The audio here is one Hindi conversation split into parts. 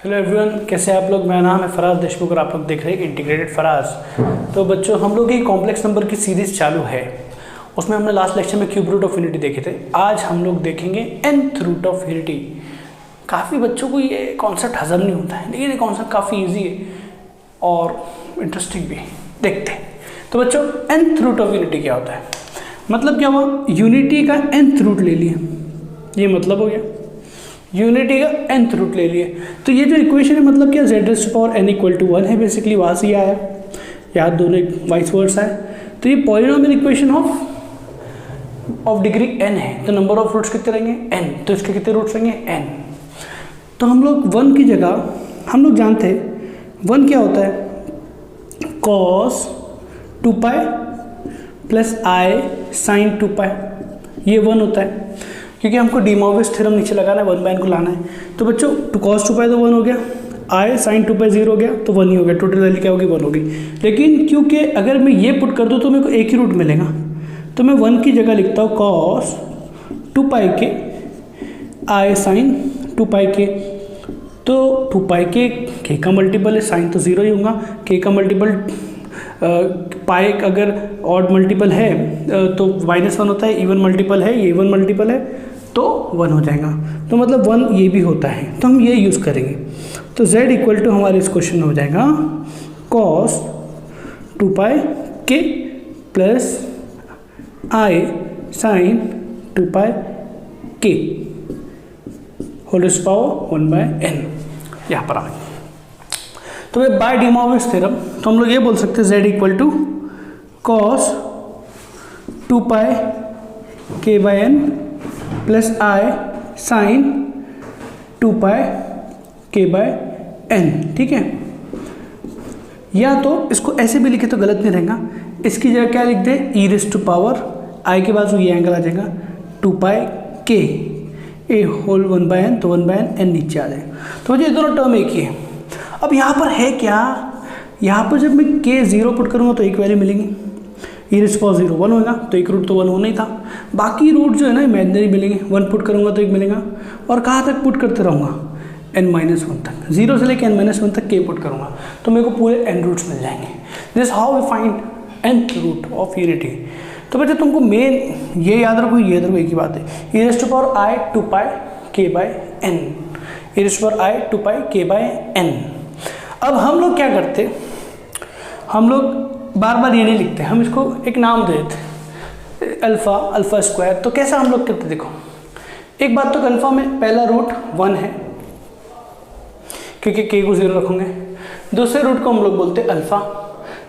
हेलो एवरीवन, कैसे हैं आप लोग। मेरा नाम है फराज देशमुख और आप लोग देख रहे हैं इंटीग्रेटेड फराज। तो बच्चों, हम लोग की कॉम्प्लेक्स नंबर की सीरीज चालू है। उसमें हमने लास्ट लेक्चर में क्यूब रूट ऑफ यूनिटी देखे थे। आज हम लोग देखेंगे nth रूट ऑफ यूनिटी। काफ़ी बच्चों को ये कॉन्सेप्ट हजम नहीं होता है, लेकिन ये कॉन्सेप्ट काफ़ी ईजी है और इंटरेस्टिंग भी। देखते हैं। तो बच्चों, nth रूट ऑफ यूनिटी क्या होता है? मतलब क्या हुआ, यूनिटी का nth रूट ले लिया, ये मतलब हो गया। यूनिटी का nth रूट ले लिए, तो ये जो इक्वेशन है मतलब क्या, z raise to power n equal to 1 है। बेसिकली वहाँ से आया, यार दोनों वाइस वर्सा है। तो ये polynomial equation of degree n है। तो नंबर ऑफ रूट्स कितने रहेंगे? n। तो इसके कितने रूट्स रहेंगे? n। तो हम लोग 1 की जगह हम लोग जानते हैं 1 क्या होता है, cos 2π प्लस i sin 2π, ये 1 होता है। क्योंकि हमको डी मॉर्गन थ्योरम नीचे लगाना है, 1/n को लाना है। तो बच्चों, cos 2π तो 1 हो गया, i sin 2π 0 हो गया, तो 1 ही हो गया। टोटल वैल्यू क्या होगी? 1 होगी। लेकिन क्योंकि अगर मैं ये पुट कर दूँ तो मेरे को एक ही रूट मिलेगा, तो मैं 1 की जगह लिखता हूँ cos 2π के i sin 2π के। तो 2π के का मल्टीपल है, साइन तो 0 ही होगा। के का मल्टीपल पाई अगर ऑड मल्टीपल है तो -1 होता है, इवन मल्टीपल है, ये इवन मल्टीपल है तो 1 हो जाएगा। तो मतलब 1 ये भी होता है, तो हम ये यूज़ करेंगे। तो z इक्वल टू हमारे इस क्वेश्चन में हो जाएगा cos 2π के प्लस i sin 2π के होल टू पावर 1/n यहाँ पर आ गया। तो way by De Morgan theorem, तो हम लोग ये बोल सकते हैं z equal to cos 2π k/n plus i sin 2π k/n। ठीक है, या तो इसको ऐसे भी लिखे तो गलत नहीं रहेगा। इसकी जगह क्या लिख दे, e raise to power i के बाद ये एंगल आ जाएगा 2π k ए होल 1/n, तो 1/n n नीचे आ जाएगा। तो मुझे ये दोनों टर्म एक ही है। अब यहाँ पर है क्या, यहाँ पर जब मैं k 0 पुट करूँगा तो एक वैल्यू मिलेंगी, e रेज़ टू पावर 0 1 होगा, तो एक रूट तो 1 होना ही था। बाकी रूट जो है ना इमेजिनरी मिलेंगे, 1 पुट करूँगा तो एक मिलेगा। और कहाँ तक पुट करते रहूँगा? n-1 तक, 0 से लेकर n-1 तक k पुट करूँगा तो मेरे को पूरे n रूट्स मिल जाएंगे। This how we find nth root of unity. तो बच्चे तुमको मेन ये याद रखो, ये याद रखो, एक ही बात है, e raise to power i 2π k/n, e raise to power i 2π k/n। अब हम लोग क्या करते, हम लोग बार बार ये नहीं लिखते, हम इसको एक नाम दे देते, अल्फ़ा स्क्वायर। तो कैसा हम लोग करते, देखो एक बात तो कन्फर्म है, पहला रूट 1 है क्योंकि k को 0 रखोगे। दूसरे रूट को हम लोग बोलते अल्फ़ा,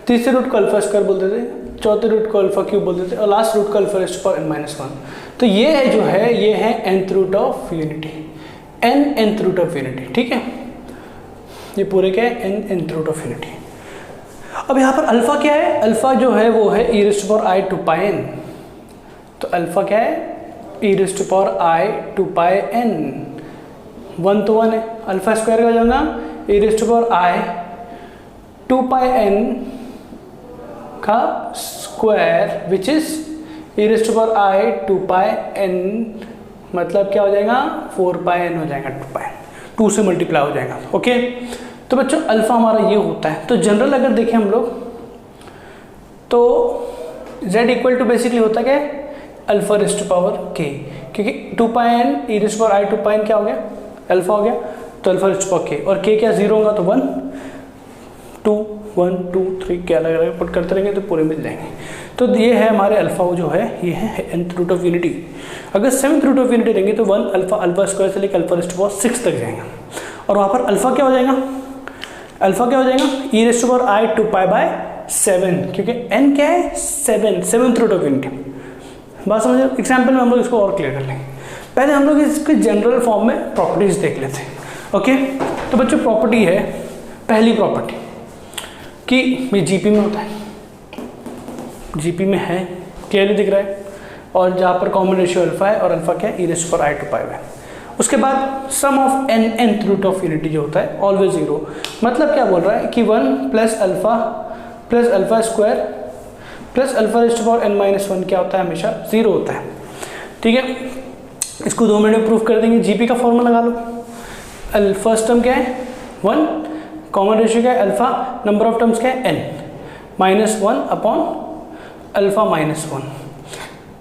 तीसरे रूट को अल्फ़ा स्क्वायर बोलते थे, चौथे रूट को अल्फ़ा क्यूब बोलते थे, और लास्ट रूट को alpha raise to power n-1। तो ये है जो है, ये है nth root of unity, nth root of unity. ठीक है, ये पूरे क्या है, nth रूट ऑफ यूनिटी। अब यहाँ पर अल्फ़ा क्या है, अल्फ़ा जो है वो है e raise to power i 2πn। तो अल्फ़ा क्या है, e raise to power i 2πn, 1 तो 1 है। अल्फ़ा स्क्वायर का हो जाएगा e raise to power i 2πn का square which is e raise to power i 2πn, मतलब क्या हो जाएगा, 4πn हो जाएगा, 2 से मल्टीप्लाई हो जाएगा। ओके, तो बच्चों अल्फ़ा हमारा ये होता है। तो जनरल अगर देखें हम लोग तो z इक्वल टू बेसिकली होता क्या है, alpha raise to power k, क्योंकि 2πn e raise to power i 2πn क्या हो गया, अल्फ़ा हो गया, तो alpha raise to power k, और k क्या 0 होगा तो 1 2 1 2 3 क्या अलग अलग पुट करते रहेंगे तो पूरे मिल जाएंगे। तो ये है हमारे अल्फ़ा जो है, ये है nth रूट ऑफ यूनिटी। अगर 7th रूट ऑफ यूनिटी रहेंगे तो 1 अल्फ़ा स्क्वायर से लेकर अल्फ़ा रेज़ टू पावर 6 तक जाएगा। और वहाँ पर अल्फ़ा क्या हो जाएगा, अल्फ़ा क्या हो जाएगा, e raise to power i 2π/7, क्योंकि n क्या है 7th रूट ऑफ यूनिटी। बात समझे? एग्जाम्पल में हम लोग इसको और क्लियर कर लेंगे। पहले हम लोग इसके जनरल फॉर्म में प्रॉपर्टीज देख लेते हैं। ओके, तो बच्चों प्रॉपर्टी है, पहली प्रॉपर्टी कि ये जीपी में होता है, जीपी में है, क्लियरली दिख रहा है, और जहाँ पर कॉमन रेशियो अल्फ़ा है और अल्फ़ा क्या है, e raise to power i 2π है। उसके बाद sum of nth root of unity जो होता है ऑलवेज 0, मतलब क्या बोल रहा है कि 1 plus alpha square plus alpha raise to power n-1 क्या होता है, हमेशा 0 होता है। ठीक है, इसको 2 मिनट में प्रूफ कर देंगे। जीपी का फॉर्मूला लगा लो। फर्स्ट टर्म क्या है, 1, कॉमन रेशियो क्या है अल्फा, नंबर ऑफ टर्म्स क्या है n, -1 अपॉन अल्फा -1।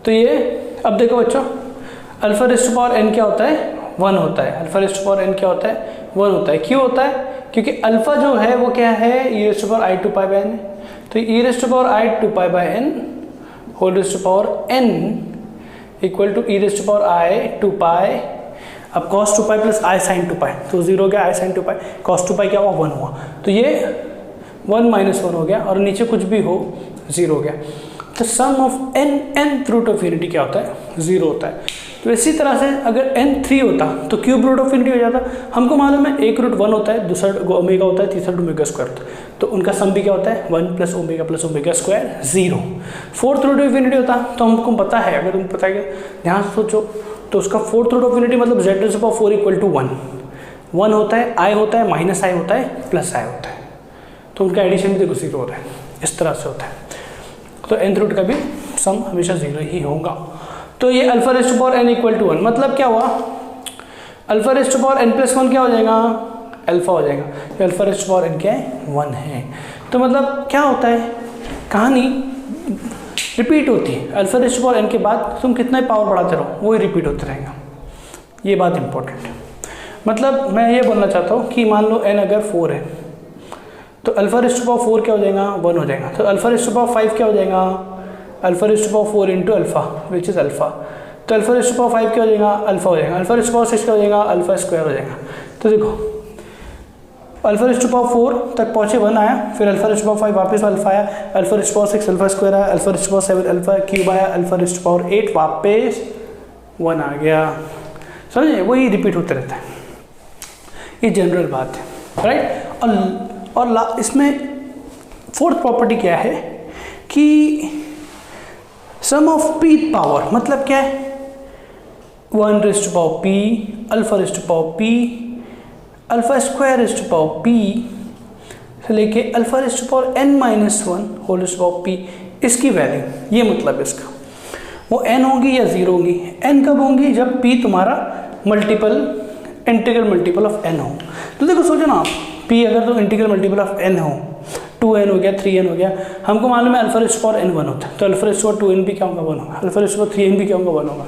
तो ये अब देखो बच्चों, alpha raise to power n क्या होता है 1 होता है, alpha raise to power n क्या होता है 1 होता है। क्यों होता है? क्योंकि अल्फा जो है वो क्या है e raise to power i 2 pi by n, तो e raise to power i 2 pi by n whole raise to power n equal to e raise to power i 2 pi, अब cos 2 pi plus i sin 2 pi, तो 0 हो गया i sin 2 पाई, cos 2 पाई क्या हुआ 1 हुआ, तो ये 1 - 1 हो गया और नीचे कुछ भी हो 0 हो गया। तो sum of nth root of unity क्या होता है 0 होता है। तो इसी तरह से अगर n 3 होता तो क्यूब रूट ऑफ यूनिटी हो जाता। हमको मालूम है एक रूट 1 होता है, दूसरा ओमेगा होता है, तीसरा ओमेगा स्क्वायर होता है, तो उनका सम भी क्या होता है 1 + omega square 0। Fourth root of unity होता तो हमको पता है, अगर तुम पता है ध्यान से सोचो तो उसका फोर्थ रूट ऑफ यूनिटी मतलब z⁴ इक्वल टू 1 होता है, i होता है, -i होता है, +i होता है, तो उनका एडिशन भी देखो 0 हो रहा है, इस तरह से होता है। तो nth रूट का भी सम हमेशा 0 ही होगा। तो ये alpha raise to power n equal to 1 मतलब क्या हुआ, alpha raise to power n + 1 क्या हो जाएगा अल्फा हो जाएगा, ये alpha raise to power n क्या है 1 है। तो मतलब क्या होता है, कहानी रिपीट होती है, alpha raise to power n के बाद तुम कितना ही पावर बढ़ाते रहो वही रिपीट होते रहेगा, ये बात इंपॉर्टेंट है। मतलब मैं ये बोलना चाहता हूँ कि मान लो n अगर 4 है तो अल्फा रेज़ टू पावर 4 क्या हो जाएगा 1 हो जाएगा, तो अल्फा रेज़ टू पावर 5 क्या हो जाएगा alpha raise to power 4 into alpha which is alpha, तो अल्फा रेज़ टू पावर 5 क्या हो जाएगा अल्फा हो जाएगा, अल्फा रेज़ टू पावर 6 क्या हो जाएगा अल्फा स्क्वायर हो जाएगा। तो देखो अल्फा रेज़ टू पावर 4 तक पहुँचे 1 आया, फिर अल्फा रेज़ टू पावर 5 वापस अल्फा आया, alpha raise to power 6 alpha square आया, alpha raise to power 7 alpha cube आया, अल्फा रेज़ टू पावर 8 वापस 1 आ गया। समझे, वही रिपीट होते रहता है, ये जनरल बात है राइट। और इसमें फोर्थ प्रॉपर्टी क्या है कि सम ऑफ p पावर मतलब क्या है 1 raise to power p, alpha raise to power p, alpha square raise to power p से लेके alpha raise to power n - 1 whole raise to power p, इसकी वैल्यू, ये मतलब इसका वो n होगी या 0 होगी। n कब होंगी जब p तुम्हारा इंटीग्रल मल्टीपल ऑफ n हो। तो देखो सोचो ना आप, p अगर तो इंटीग्रल मल्टीपल ऑफ n हो, 2n हो गया 3n हो गया, हमको मालूम है alpha raise to power n 1 होता है, तो alpha raise to power 2n भी क्या होगा 1 होगा, alpha raise to power 3n भी क्या होगा 1 होगा।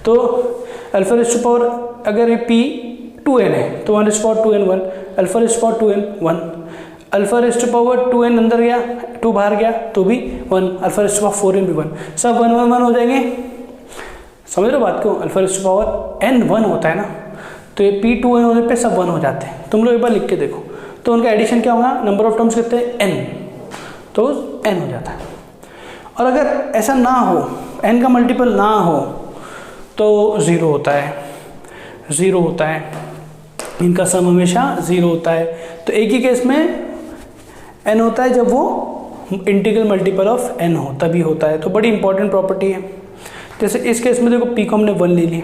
तो अल्फा रेज़ टू पावर अगर ये p 2n है तो 1 raise to power 2n 1, alpha raise to power 2n 1, alpha raise to power 2n अंदर गया 2 बाहर गया तो भी 1, alpha raise to power 4n भी 1, सब 1 1 1 हो जाएंगे। समझ लो बात को, alpha raise to power n 1 होता है ना, तो ये p 2n होने पे सब 1 हो जाते हैं। तुम लोग एक बार लिख के देखो, तो उनका एडिशन क्या होगा, नंबर ऑफ टर्म्स कितने n, तो n हो जाता है। और अगर ऐसा ना हो, n का मल्टीपल ना हो तो 0 होता है, 0 होता है, इनका सम हमेशा 0 होता है। तो एक ही केस में n होता है जब वो इंटीग्रल मल्टीपल ऑफ n हो, तभी होता है। तो बड़ी इंपॉर्टेंट प्रॉपर्टी है। जैसे इस केस में देखो p को हमने 1 ले ली,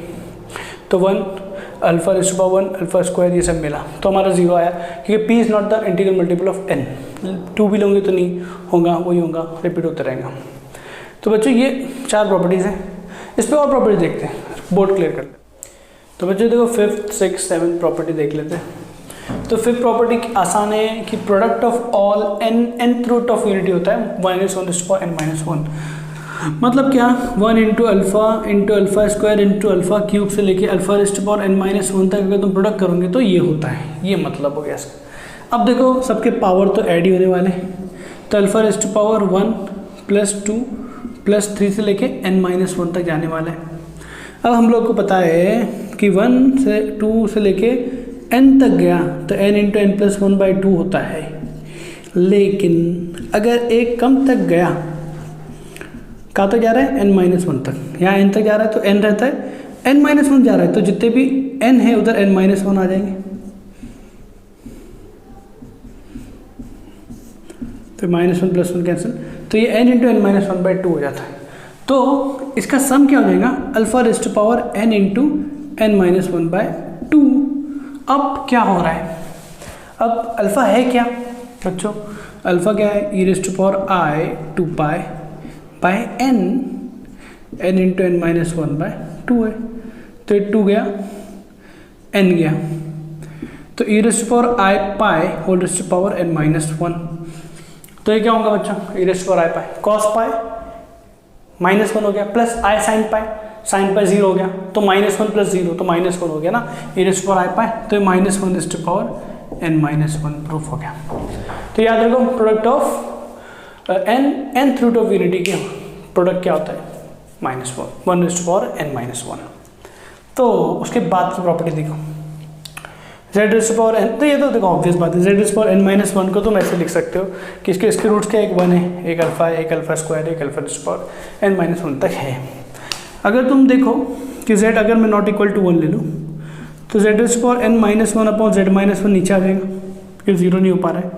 तो 1 alpha raise to power 1 alpha square ये सब मिला तो हमारा 0 आया, क्योंकि p is not the integral multiple of n, 2 भी लोगे तो नहीं होगा, वही होगा, रिपीट होता रहेगा। तो बच्चों ये 4 प्रॉपर्टीज़ हैं, इस पर और प्रॉपर्टी देखते हैं, बोर्ड क्लियर कर लेते हैं। तो बच्चों देखो 5th 6th 7th प्रॉपर्टी देख लेते हैं। तो 5th प्रॉपर्टी आसान है कि product of all nth root of unity होता है -1 रेज़ टू पावर n - 1, मतलब क्या 1 into alpha square into alpha cube से लेके alpha raise to power n - 1 तक अगर तुम प्रोडक्ट करोगे तो ये होता है, ये मतलब हो गया इसका। अब देखो सबके पावर तो ऐड ही होने वाले, तो अल्फा रेज़ टू पावर 1 + 2 + 3 से लेके n - 1 तक जाने वाला है। अब हम लोग को पता है कि 1 से 2 से लेके n तक गया तो n इंटू n + 1/2 होता है, लेकिन अगर एक कम तक गया, कहाँ तक जा रहा है n - 1 तक, यहाँ n तक जा रहा है तो n रहता है, n - 1 जा रहा है तो जितने भी n है उधर n - 1 आ जाएंगे, तो -1 + 1 कैंसिल, तो ये n इंटू n - 1/2 हो जाता है। तो इसका सम क्या हो जाएगा alpha raise to power n into n - 1/2। अब क्या हो रहा है, अब अल्फ़ा है क्या बच्चों, अल्फ़ा क्या है e raise to power i 2 pi by n into n - 1/2 है, तो 2 गया n गया, तो e raise to power i pi whole raise to power n minus 1। तो ये क्या होगा बच्चों, e raise to power i pi cos pi minus 1 हो गया, प्लस आई साइन पाई 0 हो गया, तो माइनस 1 प्लस 0 तो माइनस 1 हो गया ना, e raise to power i pi, तो ये minus 1 raise to power n minus 1 proof हो गया। तो याद रखो product of nth root of unity के प्रोडक्ट क्या होता है, minus 1 raise to power n minus 1। तो उसके बाद की प्रॉपर्टी देखो, z raise to power n, तो ये तो देखो ऑब्वियस बात है, z raise to power n minus 1 को तुम ऐसे लिख सकते हो कि इसके रूट्स क्या, एक 1 है, एक अल्फा है, एक अल्फा स्क्वायर, एक alpha raise to power n minus 1 तक है। अगर तुम देखो कि z अगर मैं नॉट इक्वल टू 1 ले लूँ तो z raise to power n minus 1 upon z minus 1 नीचे आ जाएगा, क्योंकि 0 नहीं हो पा रहा है,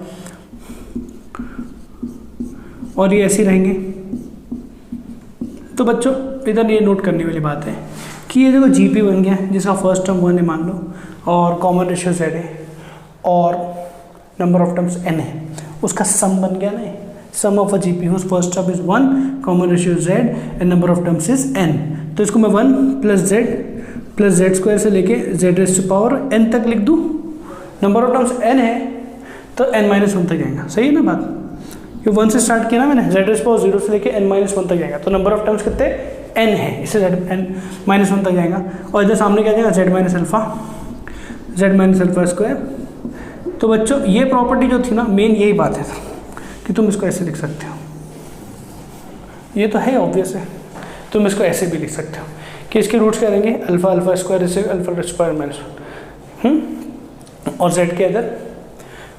और ये ऐसे रहेंगे। तो बच्चों इधर ये नोट करने वाली बात है कि ये देखो जीपी बन गया जिसका फर्स्ट टर्म 1 है मान लो, और कॉमन रेशियो z है, और नंबर ऑफ टर्म्स n है, उसका सम बन गया ना, sum of a GP whose first term is 1, common ratio z and number of terms is n। तो इसको मैं 1 प्लस z स्क्वायर से लेके z raise to power n तक लिख दूँ, नंबर ऑफ टर्म्स n है तो n माइनस 1 तक जाएगा, सही है ना बात, ये 1 से स्टार्ट किया ना मैंने, z रेज़ टू पावर 0 से लेके n माइनस 1 तक जाएगा, तो नंबर ऑफ टर्म्स कितने n है, इससे n माइनस 1 तक जाएगा, और इधर सामने क्या जाएगा z माइनस अल्फा स्क्वायर। तो बच्चों ये प्रॉपर्टी जो थी ना, मेन यही बात है कि तुम इसको ऐसे लिख सकते हो, ये तो है ऑब्वियस है, तुम इसको ऐसे भी लिख सकते हो कि इसके रूट्स क्या रहेंगे, अल्फा स्क्वायर इससे alpha raise to power minus 1, और z के इधर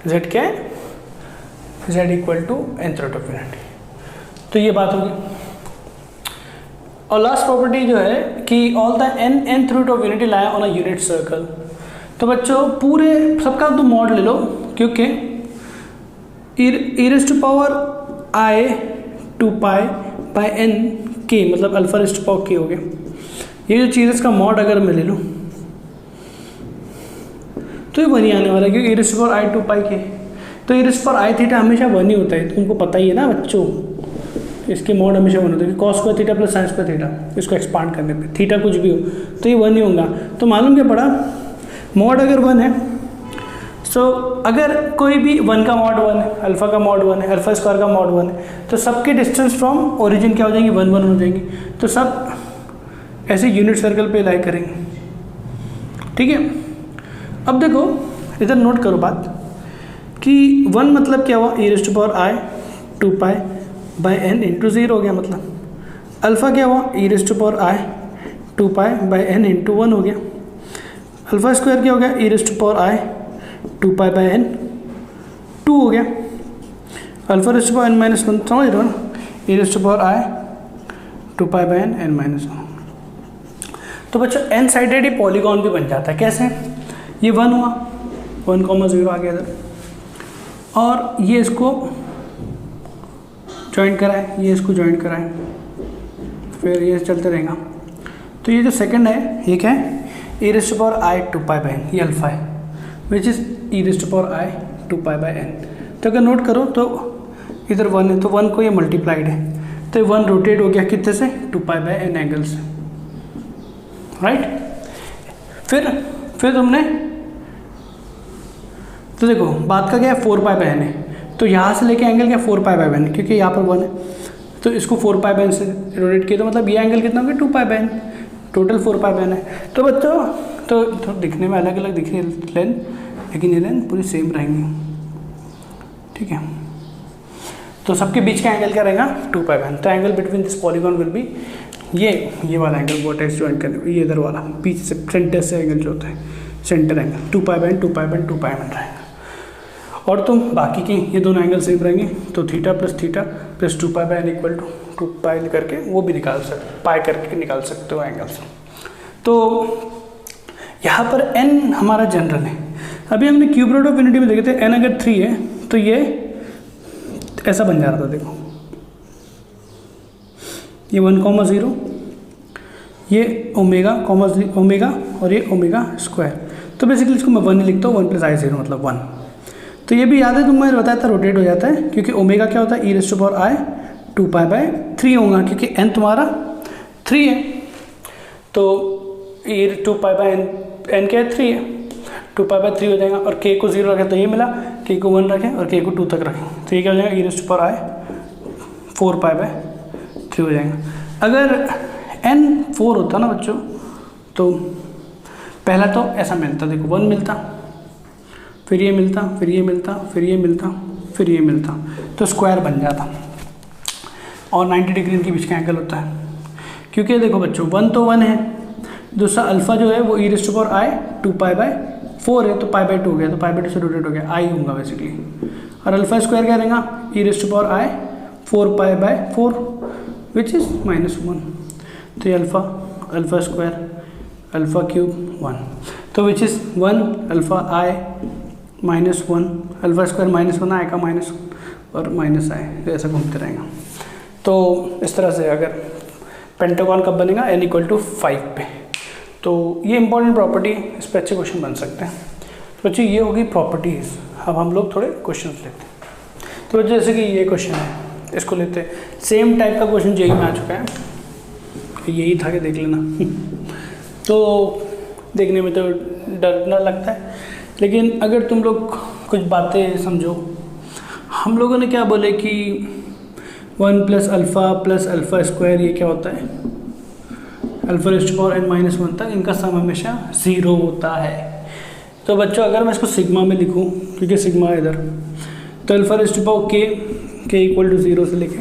z क्या है, z equal to nth root of unity. तो ये बात होगी। और लास्ट प्रॉपर्टी जो है कि all the nth root of unity lie on a unit circle. तो बच्चों पूरे सबका तुम मॉड ले लो, क्योंकि e raise to power i 2 pi by n k मतलब अल्फा रेज़ टू पावर k हो गया। ये जो चीज़ इसका मॉड अगर मैं ले लूँ तो ये 1 ही आने वाला है, क्योंकि e raise to power i 2 pi k, तो e raise to power i theta हमेशा 1 ही होता है, तुमको पता ही है ना बच्चों, इसके मॉड हमेशा 1 होता है, cos square theta plus sine square theta, इसको एक्सपांड करने पे थीटा कुछ भी हो तो ये 1 ही होगा। तो मालूम क्या पड़ा, मॉड अगर 1 है, सो अगर कोई भी 1 का मॉड 1 है, अल्फा का मॉड 1 है, अल्फा स्क्वायर का मॉड 1 है, तो सबके डिस्टेंस फ्रॉम ओरिजिन क्या हो जाएंगी, 1 1 हो जाएंगी, तो सब ऐसे यूनिट सर्कल पे लाई करेंगे, ठीक है। अब देखो इधर नोट करो बात कि 1 मतलब क्या हुआ, e raise to power i 2 pi by n into 0 हो गया, मतलब अल्फ़ा क्या हुआ, e raise to power i 2 pi by n into 1 हो गया, अल्फ़ा स्क्वायर क्या हो गया, e raise to power i 2 pi by n 2 हो गया, alpha raise to power n minus 1 समझ रहे हो ना, e raise to power i 2 pi by n minus 1। तो बच्चों n साइडेड ही पॉलीगॉन भी बन जाता है, कैसे, ये 1 हुआ, 1,0 आ गया इधर, और ये इसको जॉइंट कराए, ये इसको जॉइंट कराए, फिर ये चलते रहेगा। तो ये जो सेकंड है ये क्या है, e raise to power i 2 pi by n, ये अल्फा है, which is e raise to power i 2 pi by n। तो अगर नोट करो तो इधर 1 है, तो 1 को ये मल्टीप्लाइड है, तो 1 रोटेट हो गया कितने से, 2 पाई बाई n एंगल से, राइट। फिर तुमने तो देखो बात का क्या है, 4 पाई बाई n है, तो यहाँ से लेके एंगल क्या 4 पाई बाई n, क्योंकि यहाँ पर 1 है, तो इसको 4 पाई बाई n से रोटेट किया, तो मतलब ये एंगल कितना हो गया 2 pi by n, total 4 pi by n है। तो बच्चों तो दिखने में अलग अलग दिख रही है लेंथ, लेकिन ये लेंथ पूरी सेम रहेंगी, ठीक है। तो सबके बीच का एंगल क्या रहेगा 2 पाई बाई n। तो angle between this polygon will be ये वाला एंगल, वर्टेक्स ज्वाइन करने, ये इधर वाला बीच से सेंटर से एंगल जो होता है, centre angle 2 pi by n 2 pi by n 2 pi by n रहेगा। और तुम बाकी की ये दोनों एंगल सेम रहेंगे, तो theta plus 2 pi by n equal to 2 pi करके वो भी निकाल सकते, पाई करके निकाल सकते हो एंगल्स। तो यहाँ पर n हमारा जनरल है। अभी हमने क्यूब रूट ऑफ यूनिटी में देखे थे, n अगर 3 है तो ये ऐसा बन जा रहा था, देखो ये 1,0, ये ओमेगा और ये ओमेगा स्क्वायर। तो बेसिकली इसको मैं 1 ही लिखता हूँ, 1 + i0 मतलब 1। तो ये भी याद है, तुमने बताया था रोटेट हो जाता है, क्योंकि ओमेगा क्या होता है, e raise to power i 2 pi by 3 होगा, क्योंकि n तुम्हारा 3 है, तो e 2 पाई बाई n क्या है 3 है, 2π/3 हो जाएगा। और k को 0 रखें तो ये मिला, k को 1 रखें और k को 2 तक रखें तो ये क्या हो जाएगा, e⁻⁴ 4π/3 हो जाएगा। अगर n 4 होता ना बच्चों तो पहला तो ऐसा मिलता, देखो 1 मिलता, फिर ये मिलता, फिर ये मिलता, फिर ये मिलता, फिर ये मिलता, तो स्क्वायर बन जाता और 90 डिग्री इनके बीच का एंगल होता है। क्योंकि देखो बच्चों 1 तो 1 है, दूसरा अल्फा जो है वो e⁻²π/4 है तो π/2 हो गया, तो π/2 से रोटेट हो गया, आई होगा बेसिकली। और अल्फा स्क्वायर क्या रहेगा, e⁻⁴π/4 विच इज़ -1, तो ये अल्फा स्क्वायर अल्फा क्यूब 1, तो which is 1 alpha i -1 alpha square -1 i का -1 और -i, तो ऐसा घूमते रहेगा। तो इस तरह से अगर पेंटागन कब बनेगा, n = 5 पे, तो ये इंपॉर्टेंट प्रॉपर्टी, इस पर अच्छे क्वेश्चन बन सकते हैं। तो बच्चों ये होगी प्रॉपर्टीज़। अब हम लोग थोड़े क्वेश्चन लेते हैं। तो बच्चों जैसे कि ये क्वेश्चन है, इसको लेते हैं। सेम टाइप का क्वेश्चन जेईई में आ चुका है, यही था कि देख लेना तो देखने में तो डरना लगता है, लेकिन अगर तुम लोग कुछ बातें समझो, हम लोगों ने क्या बोले कि 1 + अल्फ़ा स्क्वायर ये क्या होता है, α⁻n-1 तक इनका सम हमेशा 0 होता है। तो बच्चों अगर मैं इसको सिग्मा में लिखूं, क्योंकि सिग्मा इधर, तो k = 0 से लेके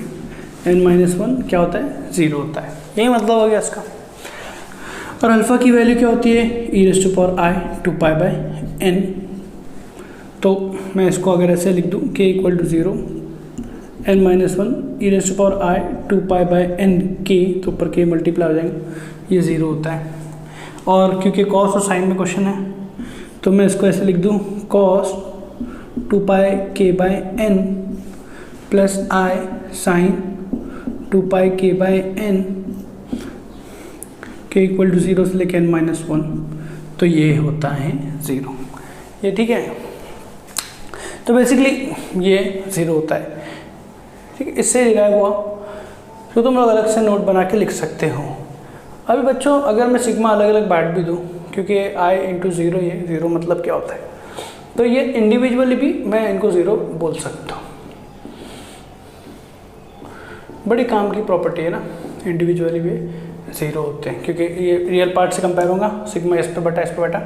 n-1 क्या होता है, 0 होता है, यही मतलब हो गया इसका। और अल्फ़ा की वैल्यू क्या होती है, e⁻²π/n। तो मैं इसको अगर ऐसे लिख दूँ, k = 0 n-1 e⁻²π/n k, तो ऊपर k मल्टीप्लाई हो जाएंगे, ये 0 होता है। और क्योंकि कॉस और साइन में क्वेश्चन है तो मैं इसको ऐसे लिख दूँ, cos 2πk/n + i sin 2πk/n k = 0 से लेकर n-1, तो ये होता है 0, ये ठीक है। तो बेसिकली ये 0 होता है, ठीक है। इससे डिराइव हुआ, तो तुम लोग अलग से नोट बना के लिख सकते हो। अभी बच्चों अगर मैं सिग्मा अलग अलग बांट भी दूँ, क्योंकि i × 0, ये 0 मतलब क्या होता है, तो ये इंडिविजुअली भी मैं इनको 0 बोल सकता हूँ। बड़ी काम की प्रॉपर्टी है ना, इंडिविजुअली भी 0 होते हैं, क्योंकि ये रियल पार्ट से कंपेयर होगा सिग्मा s पे बटा,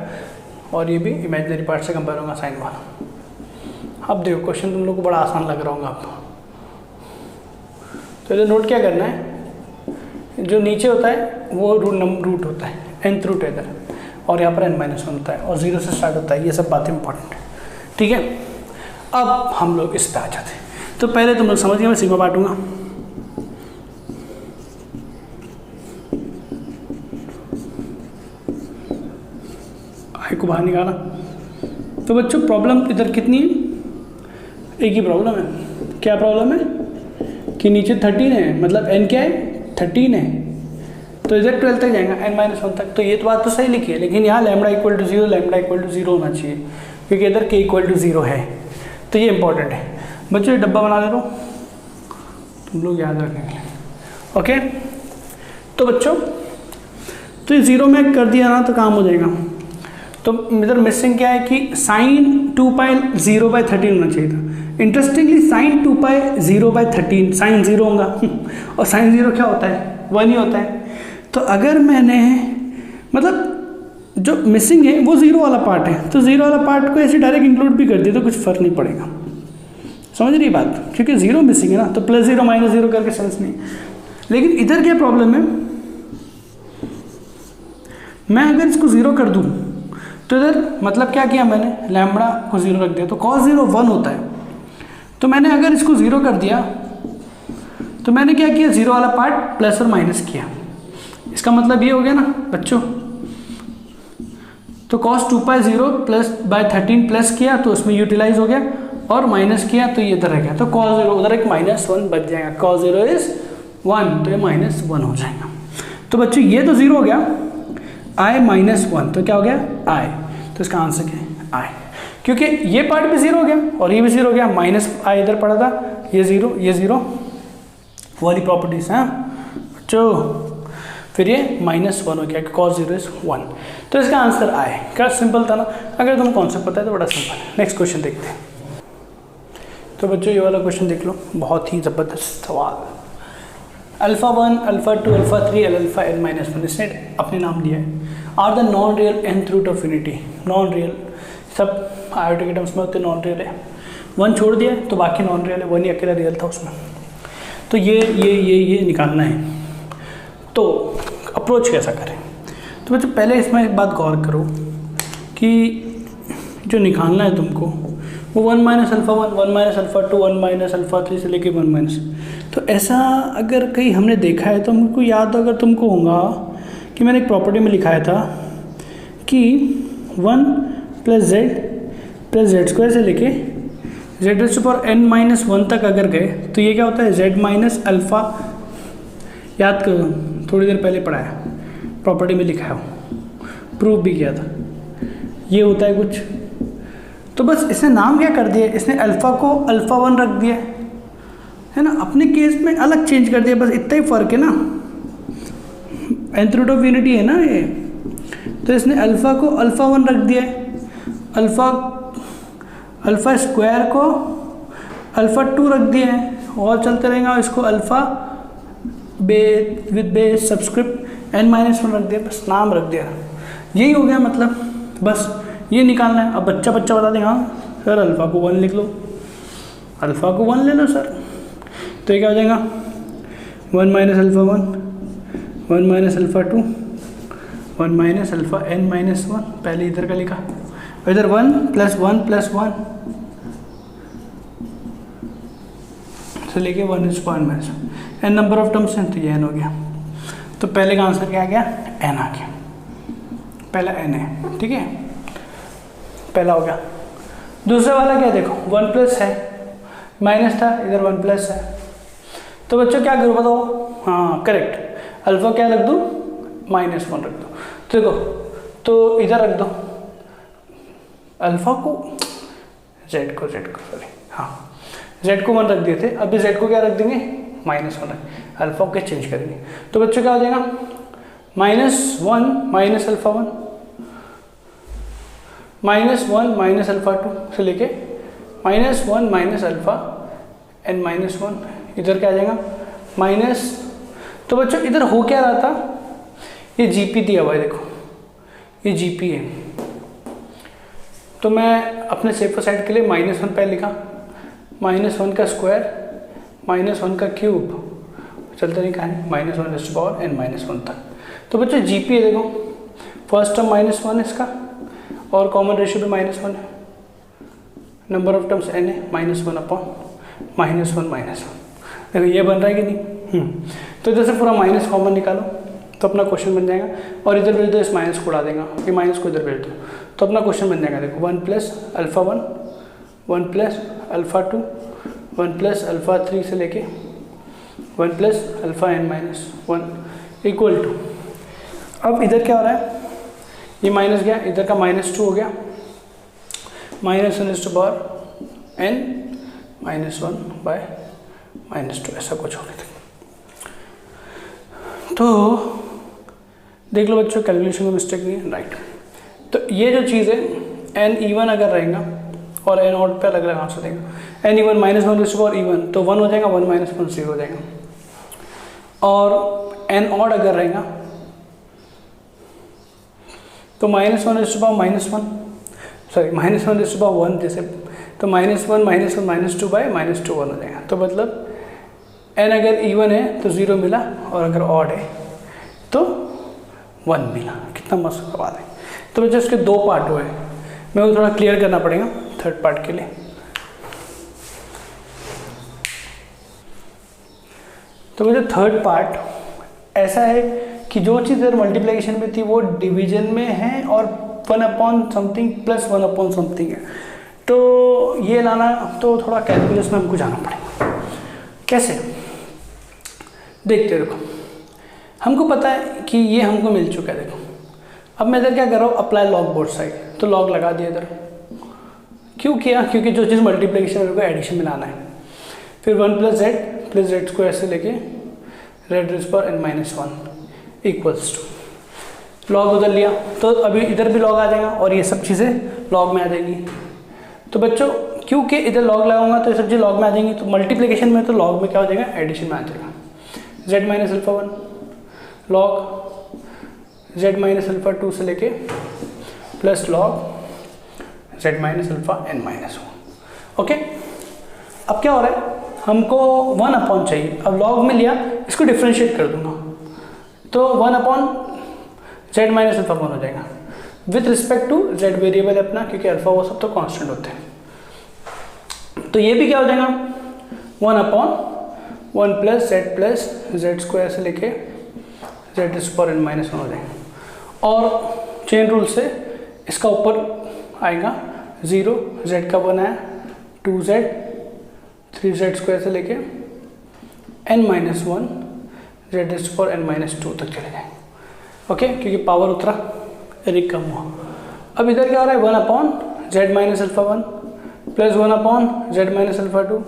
और ये भी इमेजिनरी पार्ट से कंपेयर होगा साइन वाला। अब देखो क्वेश्चन तुम लोग को बड़ा आसान लग रहा होगा आपको, तो ये नोट क्या करना है, जो नीचे होता है वो रूट होता है, nth रूट है इधर, और यहाँ पर n-1 होता है और 0 से स्टार्ट होता है, ये सब बातें इंपॉर्टेंट है, ठीक है। अब हम लोग इस पे आ जाते हैं। तो पहले तुम लोग समझिए, मैं सिग्मा बांटूंगा, आई को बाहर निकाला। तो बच्चों प्रॉब्लम इधर कितनी है, एक ही प्रॉब्लम है। क्या प्रॉब्लम है कि नीचे 13 है, मतलब n क्या है, 13 है, तो इधर 12 तक जाएगा, n-1 तक। तो ये तो बात तो सही लिखी है, लेकिन यहाँ λ = 0 होना चाहिए, क्योंकि इधर k = 0 है, तो ये इंपॉर्टेंट है। बच्चों ये डब्बा बना दे रहा हूँ, तुम लोग याद रखने के लिए, ओके। तो बच्चों तो ये 0 में कर दिया ना तो काम हो जाएगा। तो इधर मिसिंग क्या है कि sin 2π0/13 होना चाहिए था। इंटरेस्टिंगली sin 2π0/13 sin 0 होगा और sin 0 क्या होता है, 1 ही होता है। तो अगर मैंने मतलब जो मिसिंग है वो 0 वाला पार्ट है, तो 0 वाला पार्ट को ऐसे डायरेक्ट इंक्लूड भी कर दिया तो कुछ फर्क नहीं पड़ेगा, समझ रही बात, क्योंकि 0 मिसिंग है ना, तो +0 -0 करके सेंस नहीं। लेकिन इधर क्या प्रॉब्लम है, मैं अगर इसको 0 कर दूँ तो इधर मतलब क्या किया मैंने, लैम्बडा को 0 रख दिया, तो cos 0 1 होता है। तो मैंने अगर इसको 0 कर दिया तो मैंने क्या किया, 0 वाला पार्ट प्लस और माइनस किया। इसका मतलब ये हो गया ना बच्चों, तो cos 2π0/13 प्लस किया तो उसमें यूटिलाइज हो गया, और माइनस किया तो ये इधर रह गया, तो cos 0 उधर एक -1 बच जाएगा, cos 0 = 1, तो ये -1 हो जाएगा। तो बच्चों ये तो 0 हो गया, i -1 तो क्या हो गया i, तो इसका आंसर क्या है i, क्योंकि ये पार्ट भी 0 हो गया और ये भी 0 हो गया, -i इधर पड़ा था, ये 0 वाली प्रॉपर्टीज हैं बच्चों। फिर ये -1 हो गया, cos 0 इज 1। तो इसका आंसर आए। क्या सिंपल था ना? अगर तुम्हें कॉन्सेप्ट पता है तो बड़ा सिंपल है। नेक्स्ट क्वेश्चन देखते हैं। तो बच्चों ये वाला क्वेश्चन देख लो, बहुत ही ज़बरदस्त सवाल। α1, α2, α3, αn-1 इसने अपने नाम दिया है। Are the non real nth root of unity. Non real सब आयोटिक के टर्म्स में होते नॉन रियल है। 1 छोड़ दिया तो बाकी नॉन रियल है, 1 ही अकेला रियल था उसमें। तो ये निकालना है। तो अप्रोच कैसा करें? तो बच्चों पहले इसमें एक बात गौर करो कि जो निकालना है तुमको वो 1 - α1, 1 - α2, 1 - α3 से लेके 1 - तो ऐसा अगर कहीं हमने देखा है तो हमको याद अगर तुमको होगा कि मैंने एक प्रॉपर्टी में लिखाया था कि 1 + z से लेके z⁻n-1 तक अगर गए तो ये क्या होता है z - अल्फ़ा। याद करो, थोड़ी देर पहले पढ़ा है, प्रॉपर्टी में लिखा है, प्रूव भी किया था। ये होता है कुछ। तो बस इसने नाम क्या कर दिया, इसने अल्फ़ा को α1 रख दिया है ना। अपने केस में अलग चेंज कर दिया, बस इतना ही फ़र्क है ना। nth रूट ऑफ यूनिटी है ना ये, तो इसने अल्फ़ा को α1 रख दिया है, अल्फ़ा स्क्वायर को α2 रख दिया है, और चलते रहेगा। इसको alpha with base subscript n-1 रख दिया, बस नाम रख दिया। यही हो गया मतलब, बस ये निकालना है। अब बच्चा बता देगा हाँ सर अल्फ़ा को 1 लिख लो, अल्फ़ा को 1 ले लो सर। तो ये क्या हो जाएगा 1 - α1, 1 - α2, 1 - αn-1। पहले इधर का लिखा, इधर 1 + 1 + 1 से लेके 1 n नंबर ऑफ टर्म्स हैं, तो ये n हो गया। तो पहले का आंसर क्या आ गया, n आ गया। पहला n है, ठीक है, पहला हो गया। दूसरा वाला क्या देखो, 1 प्लस है, माइनस था, इधर 1 प्लस है। तो बच्चों क्या करो बताओ, हाँ करेक्ट, अल्फ़ा क्या रख दो, -1 रख दो। तो देखो, तो इधर रख दो अल्फ़ा को, z को सॉरी, हाँ z को 1 रख दिए थे, अभी z को क्या रख देंगे, -1 रख, अल्फ़ा को चेंज करेंगे। तो बच्चों क्या हो जाएगा, -1 - α1, -1 - α2 से लेके -1 - αn-1, इधर क्या आ जाएगा माइनस। तो बच्चों इधर हो क्या रहा था, ये GP दिया हुआ है, देखो ये GP है। तो मैं अपने सेफर साइड के लिए -1 पहले लिखा, -1 का स्क्वायर, -1 का क्यूब, चलते नहीं कहानी, -1n-1 तक। तो बच्चों GP है, देखो फर्स्ट टर्म -1 है इसका, और कॉमन रेशियो भी -1 है, नंबर ऑफ टर्म्स n है, -1/-1 देखो ये बन रहा है कि नहीं। तो जैसे पूरा माइनस कॉमन निकालो तो अपना क्वेश्चन बन जाएगा, और इधर भेज दो, इस माइनस को उड़ा देगा, ये माइनस को इधर भेज दो, तो अपना क्वेश्चन बन जाएगा। देखो 1 + α1, 1 + α2, 1 + α3 से लेके 1 + αn-1 इक्वल टू, अब इधर क्या हो रहा है, ये माइनस गया, इधर का -2 हो गया, -1n-1/-2 ऐसा कुछ हो गया। तो देख लो बच्चों, कैलकुलेशन में मिस्टेक नहीं है, राइट। तो ये जो चीज़ है n even अगर रहेगा और n odd पे अलग अलग आंसर देगा, n even -1 even तो 1 हो जाएगा, 1 - 1 0 हो जाएगा, और n odd अगर रहेगा तो -1 सॉरी -1 जैसे, तो -1 - 1 -2/-2 1 हो जाएगा। तो मतलब n अगर इवन है तो 0 मिला, और अगर ऑड है तो 1 मिला। कितना मस्त सवाल है। तो बच्चों इसके 2 पार्ट हुए, मैं वो थोड़ा क्लियर करना पड़ेगा थर्ड पार्ट के लिए। तो बच्चों थर्ड पार्ट ऐसा है कि जो चीज़ इधर मल्टीप्लिकेशन में थी वो डिवीजन में है, और 1/something + 1/something है। तो ये लाना तो थोड़ा कैलकुलस में हमको जाना पड़ेगा। कैसे देखते देखो, हमको पता है कि ये हमको मिल चुका है। देखो अब मैं इधर क्या कर रहा हूँ, अप्लाई लॉग बोथ साइड, तो लॉग लगा दिया इधर। क्यों किया, क्योंकि जो चीज़ मल्टीप्लिकेशन मेरे को एडिशन में लाना है। फिर 1 + z + z² ऐसे लेके z⁻n-1 इक्वल्स टू, लॉग बदल लिया तो अभी इधर भी लॉग आ जाएगा और ये सब चीज़ें लॉग में आ जाएंगी। तो बच्चों क्योंकि इधर लॉग लगाऊंगा तो ये सब चीज़ लॉग में आ जाएंगी, तो मल्टीप्लिकेशन में तो लॉग में क्या हो जाएगा, एडिशन में आ जाएगा। z minus alpha 1 log z minus alpha 2 से लेके plus log z minus alpha n minus 1। Okay, अब क्या हो रहा है, हमको 1 अपॉन चाहिए। अब लॉग में लिया, इसको डिफ्रेंशिएट कर दूंगा तो 1 अपॉन z माइनस अल्फा 1 हो जाएगा with respect to z variable है अपना, क्योंकि अल्फा वो सब तो कांस्टेंट होते हैं। तो ये भी क्या हो जाएगा 1 अपॉन 1 प्लस z स्क्वायर से लेके z स्क्वायर n माइनस 1 हो जाएगा। और चेन रूल से इसका ऊपर आएगा 0, z का 1 आया, 2z 3z स्क्वायर से लेके n minus 1 z square n minus 2 तक चले जाएंगे। ओके, क्योंकि पावर उतरा, एरिक कम हुआ। अब इधर क्या हो रहा है, 1 upon z minus alpha 1 plus 1 upon z minus alpha 2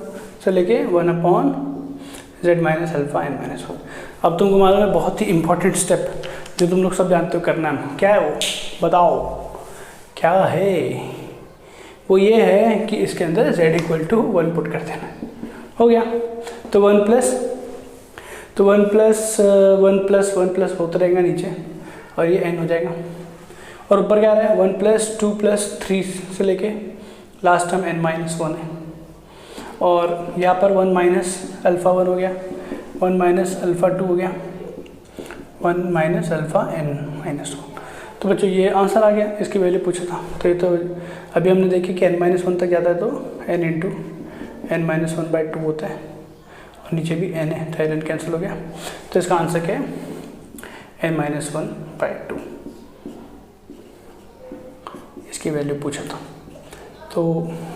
से लेके 1 upon z minus alpha n minus 1। अब तुमको मालूम है बहुत ही इंपॉर्टेंट स्टेप जो तुम लोग सब जानते हो करना है, क्या है वो बताओ, क्या है वो? ये है कि इसके अंदर z इक्वल टू 1 पुट कर देना। हो गया, तो 1 प्लस होता रहेगा नीचे और ये n हो जाएगा। और ऊपर क्या आ रहा है, 1 प्लस 2 प्लस 3 से लेके लास्ट टर्म n माइनस 1 है। और यहाँ पर 1 माइनस अल्फ़ा 1 हो गया, 1 माइनस अल्फ़ा 2 हो गया, 1 माइनस अल्फ़ा n माइनस 1। तो बच्चों ये आंसर आ गया, इसकी वैल्यू पूछा था। तो ये तो अभी हमने देखी कि n माइनस 1 तक जाता है तो n इंटू n माइनस 1/2 होता है, और नीचे भी n है तो n कैंसिल हो गया। तो इसका आंसर क्या है, n माइनस 1/2, इसकी वैल्यू पूछा था। तो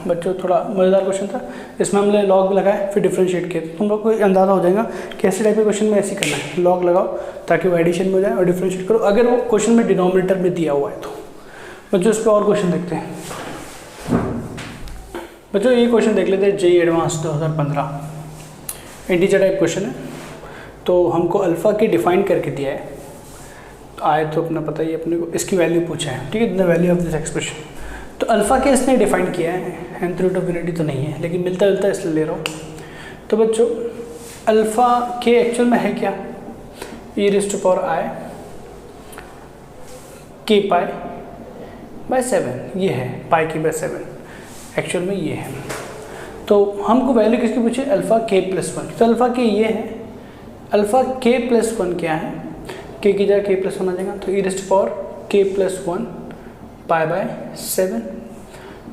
बच्चों थोड़ा मज़ेदार क्वेश्चन था, इसमें हमने लॉग लगाए फिर डिफरेंशिएट किए। तुम लोग को अंदाज़ा हो जाएगा कि ऐसे टाइप के क्वेश्चन में ऐसे करना है, लॉग लगाओ ताकि वो एडिशन में हो जाए और डिफरेंशिएट करो अगर वो क्वेश्चन में डिनोमिनेटर में दिया हुआ है तो। बच्चों इस पर और क्वेश्चन देखते हैं। बच्चों ये क्वेश्चन देख लेते हैं, JEE advance 2015 integer type question है। तो हमको अल्फ़ा की डिफाइन करके दिया है, तो आए तो अपना पता ही अपने को, इसकी वैल्यू पूछा है, ठीक है, the value of this expression. तो अल्फ़ा के इसने डिफाइन किया है, nth रूट ऑफ यूनिटी तो नहीं है लेकिन मिलता जुलता इसलिए ले रहा हूँ। तो बच्चों अल्फ़ा के एक्चुअल में है क्या, e raise to power i k pi by 7, ये है पाई की बाय 7 एक्चुअल में ये है। तो हमको वैल्यू किसकी पूछी, अल्फ़ा k प्लस 1। तो अल्फ़ा के ये है, अल्फ़ा k प्लस 1 क्या है, k की जगह k प्लस 1 आ जाएगा, तो e raise to power k plus 1 pi by 7।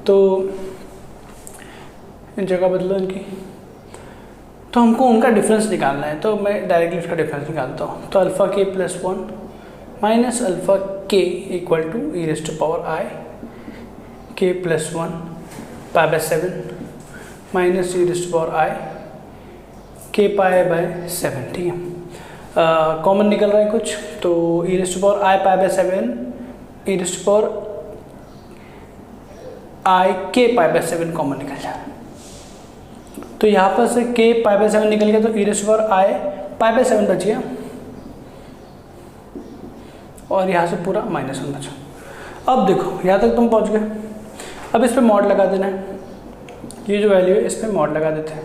तो इन जगह बदलो इनकी, तो हमको उनका डिफरेंस निकालना है, तो मैं डायरेक्टली इसका डिफरेंस निकालता हूँ। तो alpha k plus 1 minus alpha k equal to e raise to power i k plus 1 pi by 7 minus e raise to power i k pi by 7, ठीक है। कॉमन निकल रहा है कुछ, तो e raise to power i pi by 7 e raise to power i k pi by 7 common निकल जाए। तो यहाँ पर से k पाई बाय 7 निकल गया, तो e raise to power i pi by 7 बच गया और यहाँ से पूरा -1 बचा। अब देखो यहाँ तक तुम पहुँच गए, अब इस पर मॉड लगा देना है, ये जो वैल्यू है इस पर मॉड लगा देते हैं,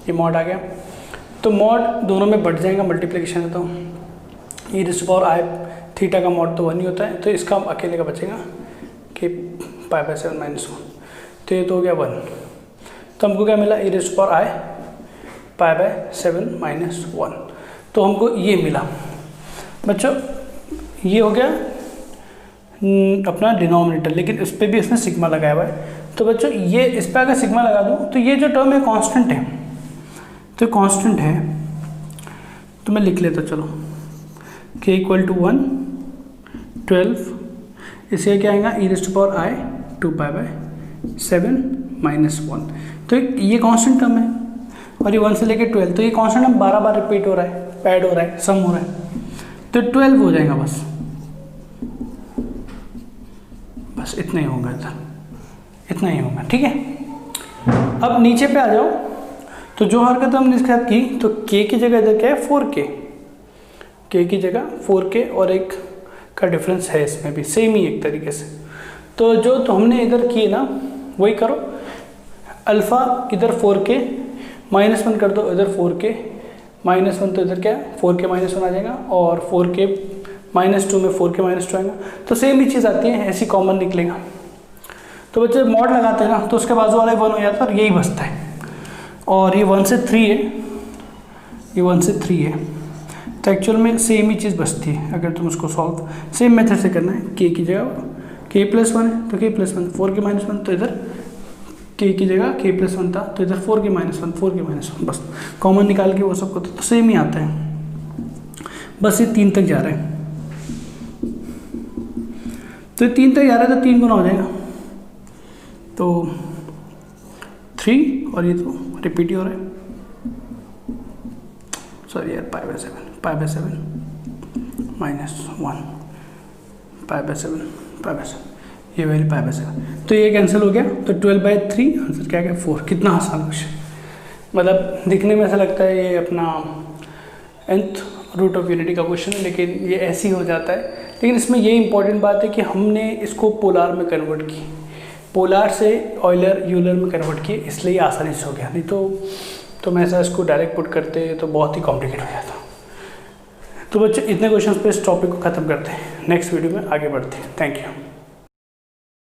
ये मॉड आ गया। तो मॉड दोनों में बढ़ जाएगा, मल्टीप्लिकेशन है तो e raise to power i theta का मॉड तो 1 ही होता है, तो इसका अकेले का बचेगा कि पाई बाय 7 -1, तो ये तो हो गया 1। तो हमको क्या मिला, e raise to power i pi by 7 -1, तो हमको ये मिला। बच्चों ये हो गया अपना डिनोमिनेटर, लेकिन इस पर भी इसने सिग्मा लगाया हुआ है। तो बच्चों ये इस पर अगर सिग्मा लगा दूँ तो ये जो टर्म है कांस्टेंट है, तो कांस्टेंट है, तो मैं लिख लेता चलो k इक्वल टू 1 12, इसे क्या आएगा e raise to power i 2 pi by 7 -1। तो ये कांस्टेंट टर्म है और ये 1 से लेके 12, तो ये कांस्टेंट टर्म 12 बार रिपीट हो रहा है, ऐड हो रहा है, सम हो रहा है, तो 12 हो जाएगा बस इतना ही होगा, इतना ही होगा, ठीक है। अब नीचे पे आ जाओ, तो जो हरकत हमने इसके साथ की, तो k की जगह इधर क्या है 4k, k की जगह 4k और एक का डिफरेंस है इसमें भी सेम ही एक तरीके से। तो जो तो हमने इधर किए ना वही करो, अल्फ़ा इधर 4k -1 कर दो, इधर 4k -1, तो इधर क्या है 4k -1 आ जाएगा, और 4k -2 में 4k -2 आएगा, तो सेम ही चीज़ आती है, ऐसी कॉमन निकलेगा। तो बच्चे मॉड लगाते हैं ना, तो उसके बाजू वाला 1 हो जाता है और यही बचता है, और ये 1 से 3 है, ये 1 से 3 है, तो एक्चुअल में सेम ही चीज़ बचती है। अगर तुम उसको सॉल्व सेम मेथड से करना है, k की जगह k + 1 है तो k + 1, 4k -1 तो इधर k की जगह k + 1 था, तो इधर 4k -1 4k -1, बस कॉमन निकाल के वो सब करते तो सेम ही आता है। बस ये 3 तक जा रहा है, तो ये 3 तक जा रहा है तो 3 गुना हो जाएगा, तो 3, और ये तो रिपीट ही हो रहा है, सॉरी यार, π/7 -1 π/7 π/7, ये वैल्यू π/7, तो ये कैंसिल हो गया, तो 12/3 आंसर क्या गया 4। कितना आसान क्वेश्चन, मतलब दिखने में ऐसा लगता है ये अपना nth रूट ऑफ यूनिटी का क्वेश्चन है, लेकिन ये ऐसे ही हो जाता है। लेकिन इसमें ये इंपॉर्टेंट बात है कि हमने इसको पोलार में कन्वर्ट की, पोलार से ऑयलर यूलर में कन्वर्ट किए, इसलिए आसानी से हो गया, नहीं तो मैं ऐसा इसको डायरेक्ट पुट करते तो बहुत ही कॉम्प्लिकेट हो जाता। तो बच्चे इतने क्वेश्चन पे इस टॉपिक को ख़त्म करते हैं, नेक्स्ट वीडियो में आगे बढ़ते हैं। Thank you.